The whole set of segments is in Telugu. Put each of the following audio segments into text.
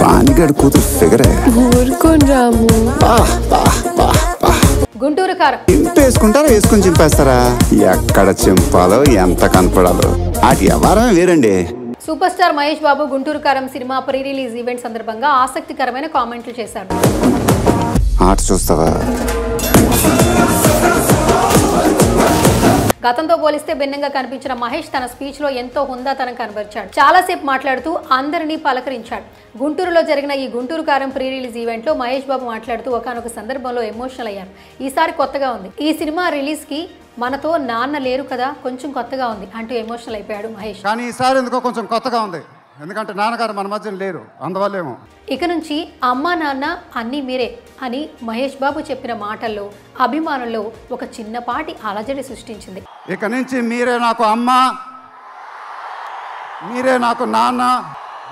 వాణిగాడు కూతురు ఫిగరే. ఊరుకోని రాము. గుంటూరు కారం చింపేసుకుంటారా, వేసుకుని చింపేస్తారా? ఎక్కడ చింపాలో ఎంత కనపడాలో అది వ్యవహారం వేరండి. సూపర్ స్టార్ మహేష్ బాబు గుంటూరు కారం సినిమా ప్రీ రిలీజ్ ఈవెంట్ సందర్భంగా ఆసక్తికరమైన కామెంట్లు చేశారు. ఆట చూస్తావా? గతంతో పోలిస్తే భిన్నంగా కనిపించిన మహేష్ తన స్పీచ్ లో ఎంతో హుందాతనం కనబరిచాడు. చాలాసేపు మాట్లాడుతూ అందరినీ పలకరించాడు. గుంటూరులో జరిగిన ఈ గుంటూరు కారం ప్రీ రిలీజ్ ఈవెంట్ లో మహేష్ బాబు మాట్లాడుతూ ఒకానొక సందర్భంలో ఎమోషనల్ అయ్యారు. ఈసారి కొత్తగా ఉంది, ఈ సినిమా రిలీజ్ కి మనతో నాన్న లేరు కదా, కొంచెం కొత్తగా ఉంది అంటూ ఎమోషనల్ అయిపోయాడు మహేష్. కానీ ఈసారి ఎందుకో కొంచెం కొత్తగా ఉంది, ఎందుకంటే నాన్నగారు మన మధ్య లేరు, అందువల్లేమో. ఇక నుంచి అమ్మా నాన్న అన్నీ మీరే అని మహేష్ బాబు చెప్పిన మాటల్లో అభిమానుల్లో ఒక చిన్నపాటి అలజడి సృష్టించింది. ఇక నుంచి మీరే నాకు అమ్మ, మీరే నాకు నాన్న,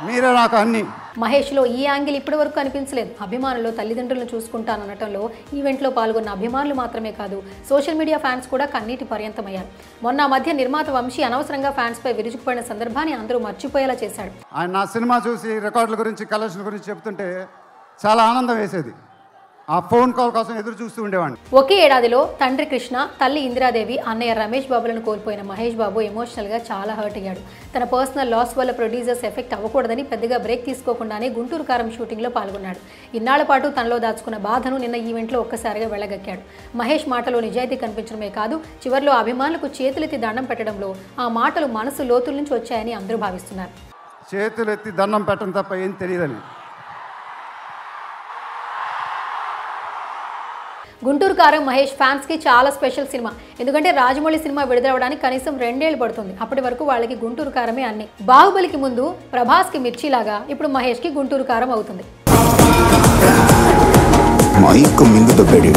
మీరే నాకు అన్ని. మహేష్లో ఈ యాంగిల్ ఇప్పటి వరకు కనిపించలేదు. అభిమానులు తల్లిదండ్రులను చూసుకుంటాననటంలో ఈవెంట్లో పాల్గొన్న అభిమానులు మాత్రమే కాదు, సోషల్ మీడియా ఫ్యాన్స్ కూడా కన్నీటి పర్యంతమయ్యారు. మొన్న మధ్య నిర్మాత వంశీ అనవసరంగా ఫ్యాన్స్పై విరుచుకుపడిన సందర్భాన్ని అందరూ మర్చిపోయేలా చేశాడు. ఆయన నా సినిమా చూసి రికార్డుల గురించి, కలెక్షన్ గురించి చెప్తుంటే చాలా ఆనందం వేసేది. ఆ ఫోన్ కాల్ కోసం ఎదురు చూస్తూ ఉండేవాడిని. ఒకే ఏడాదిలో తండ్రి కృష్ణ, తల్లి ఇందిరాదేవి, అన్నయ్య రమేష్ బాబులను కోల్పోయిన మహేష్ బాబు ఎమోషనల్గా చాలా హర్ట్ అయ్యాడు. తన పర్సనల్ లాస్ వల్ల ప్రొడ్యూసర్స్ ఎఫెక్ట్ అవ్వకూడదని పెద్దగా బ్రేక్ తీసుకోకుండానే గుంటూరు కారం షూటింగ్లో పాల్గొన్నాడు. ఇన్నాళ్ల పాటు తనలో దాచుకున్న బాధను నిన్న ఈవెంట్లో ఒక్కసారిగా వెళ్ళగక్కాడు. మహేష్ మాటలో నిజాయితీ కనిపించడమే కాదు, చివర్లో అభిమానులకు చేతులెత్తి దండం పెట్టడంలో ఆ మాటలు మనసు లోతుల నుంచి వచ్చాయని అందరూ భావిస్తున్నారు. చేతులెత్తి దండం పెట్టడం తప్ప ఏం తెలియదని. గుంటూరు కారం మహేష్ ఫ్యాన్స్ కి చాలా స్పెషల్ సినిమా. ఎందుకంటే రాజమౌళి సినిమా విడుదలవడానికి కనీసం 2 ఏళ్లు పడుతుంది. అప్పటి వరకు వాళ్ళకి గుంటూరు కారమే అన్ని. బాహుబలికి ముందు ప్రభాస్ కి మిర్చి లాగా ఇప్పుడు మహేష్ కి గుంటూరు కారం అవుతుంది. మైక్ మింగుతో పెడి